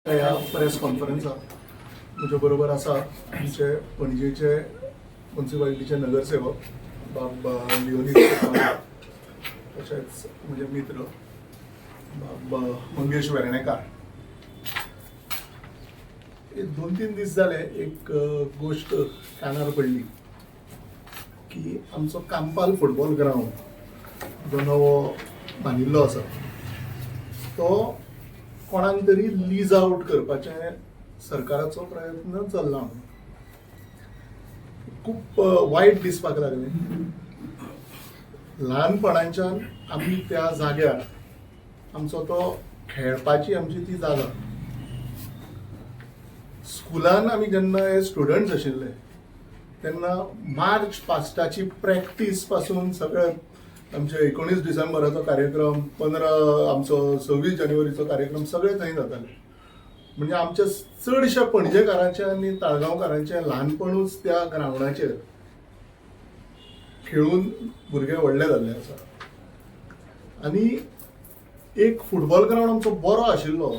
ह्या प्रेस कॉन्फरन्साक म्हजे बरोबर आसा आमचे पणजेचे म्युनिसिपालिटीचे नगरसेवक बाब लिओनीद तशेंच म्हजे मित्र बाब मंगेश वेर्णेकार. एक 2-3 दीस जाले एक गोष्ट कानार पडली की आमचो कांपाल फुटबॉल ग्राउंड जो नवो बांदिल्लो आसा तो कोणाक तरी लीज आउट करपाचे सरकाराचो प्रयत्न चल्ला. खूप वायट दिसपाक लागले. ल्हानपणाच्यान आमी त्या जाग्यार आमचो तो खेळपाची आमची ती जागा. स्कुलान आमी जेन्ना हे स्टुडंट्स आशिल्ले तेन्ना मार्च पास्टाची प्रॅक्टीस पासून सगळे आमचे 19 डिसेंबराचो कार्यक्रम, 15 आमचो 26 जानेवारीचो कार्यक्रम सगळे थंय जाताले. म्हणजे आमच्या चडशा पणजेकारांचे आनी ताळगांवकारांचे ल्हानपणूच त्या ग्राउंडाचेर खेळून भुरगे व्हडले जाल्ले आसा. आनी एक फुटबॉल ग्राउंड आमचो बरो आशिल्लो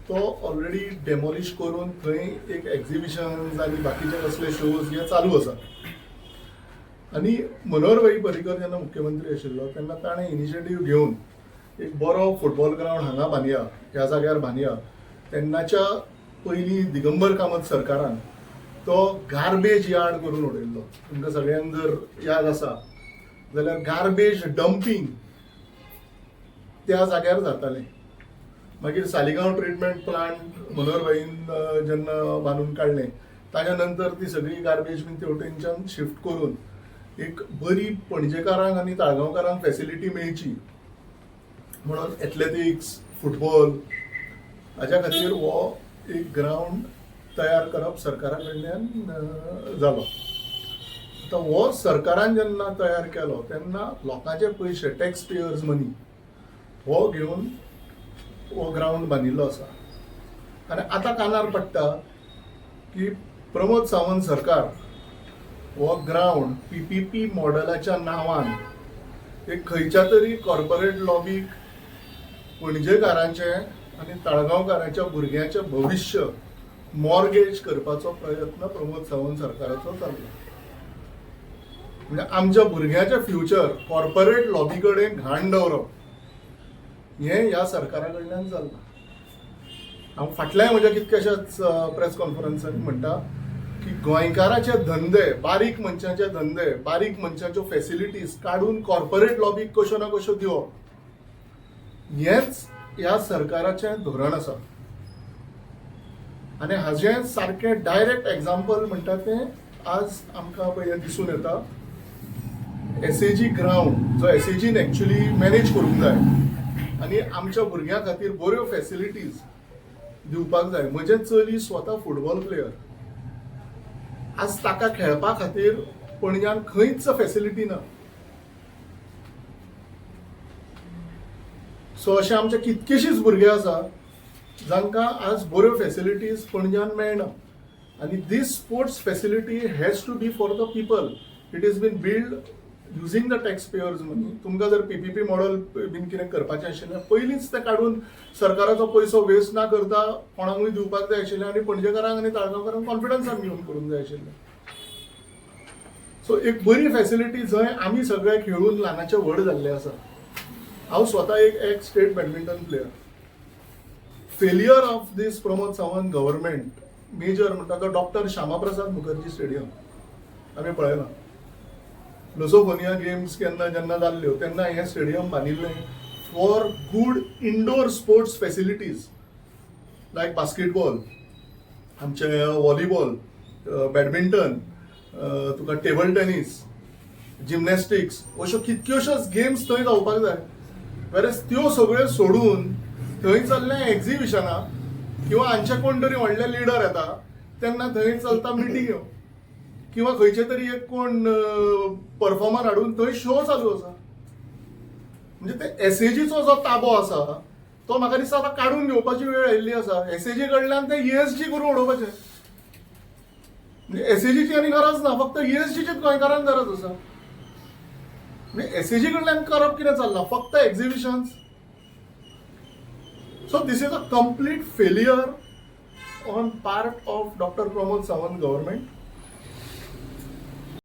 तो ऑलरेडी डेमोलिश करून थंय एक एक्झिबिशन्स आनी बाकीचे कसले शोज हे चालू आसा. आनी मनोहर भाई पर्रीकर जेन्ना मुख्यमंत्री आशिल्लो तेन्ना ताणें इनिशिएटीव घेवन एक बरो फुटबॉल ग्राउंड हांगा बांदया, ह्या जाग्यार बांदया. तेन्नाच्या पयलीं दिगंबर कामत सरकारान तो गार्बेज यार्ड करून उडयल्लो. तुमकां सगळ्यांक जर याद आसा जाल्यार गार्बेज डंपिंग त्या जाग्यार जातालें. मागीर सालिगांव ट्रिटमेंट प्लांट मनोहर भाईन जेन्ना बांदून काडलें ताच्या नंतर ती सगळी गार्बेज बीन तेवटेनच्यान शिफ्ट करून एक बरी पणजेकारांक आनी ताळगांवकारांक फॅसिलिटी मेळची म्हणून एथलेटिक्स, फुटबॉल हाच्या खातीर हो एक ग्राउंड तयार करप सरकारा कडल्यान जालो. आतां हो सरकारान जेन्ना तयार केलो तेन्ना लोकांचे पयशे, टॅक्स पेयर्स मनी हो घेवन हो ग्राउंड बांदिल्लो आसा. आनी आतां कानार पडटा की प्रमोद सावंत सरकार हो ग्राउंड PPP मॉडेलाच्या नांवान एक खंयच्या तरी कॉर्पोरेट लॉबीक पणजेकारांचे आनी ताळगांवकारांच्या भुरग्यांचें भविश्य मॉर्गेज करपाचो प्रयत्न प्रमोद सावंत सरकाराचो चालला. म्हणजे आमच्या भुरग्यांचें फ्युचर कॉर्पोरेट लॉबी कडेन घाण दवरप हें ह्या सरकारा कडल्यान चल्लां. हांव फाटल्याय म्हज्या कितक्याशाच प्रेस कॉन्फरन्सांनी म्हणटा की गोंयकाराचे धंदे, बारीक मनशांचे धंदे, बारीक मनशांच्यो फॅसिलिटीज काडून कॉर्पोरेट लॉबीक कश्यो ना कश्यो दिवप हेंच ह्या सरकाराचें धोरण आसा. आनी हाजें सारकें डायरेक्ट एग्जाम्पल म्हणटा तें आज आमकां पळय दिसून येता. SAG ग्राउंड जो SAGन एक्चुअली मॅनेज करूंक जाय आनी आमच्या भुरग्यां खातीर बऱ्यो फॅसिलिटीज दिवपाक जाय. म्हजें चली स्वता फुटबॉल प्लेयर. आज ताका खेळपा खातीर पणज्यान खंयच फॅसिलिटी ना. सो अशें आमचे कितकेशींच भुरगे आसा जांकां आज बऱ्यो फॅसिलिटीज पणज्यान मेळना. आनी this sports facility has to be for the people. It is been build using the tax payers money. तुमकां जर PPP मॉडेल बीन कितें करपाचें आशिल्लें पयलींच तें काडून सरकाराचो पयसो वेस्ट ना करता कोणाकूय दिवपाक जाय आशिल्लें आनी पणजेकारांक आनी ताळगांवकारांक कॉन्फिडन्सान घेवन करूंक जाय आशिल्लें. सो एक बरी फॅसिलिटी जंय आमी सगळे खेळून ल्हानाचे व्हड जाल्ले आसा. हांव स्वता एक state badminton player. Failure of this Pramod Sawant government major म्हणटा तो डॉक्टर श्यामाप्रसाद मुखर्जी स्टेडियम आमी पळयला. लुसोफोनिया गेम्स जेन्ना जाल्ल्यो तेन्ना हें स्टेडियम बांदिल्लें for good indoor sports facilities like basketball, आमचे व्हॉलीबॉल, बॅडमिंटन, तुका टेबल टेनीस, जिमनॅस्टिक्स अश्यो कितक्योश्योच गेम्स थंय जावपाक जाय. वेरेज त्यो सगळ्यो सोडून थंय चल्लें एक्झिबिशनां किंवा हांचे कोण तरी व्हडले लिडर येता तेन्ना थंय चलता मिटिंग्यो किंवा खंयचे तरी एक कोण परफॉर्मर हाडून थंय शो चालू आसा. म्हणजे ते SAGचो जो ताबो आसा तो म्हाका दिसता आतां काडून घेवपाची वेळ आयिल्ली आसा. SAG कडल्यान ते ESG करून उडोवपाचें. म्हणजे SAGची आनी गरज ना, फक्त ESGचीच गोंयकारांक गरज आसा. म्हणजे SAG कडल्यान करप कितें चल्लां, फक्त exhibitions. So this is a complete failure on part of doctor Pramod Sawant government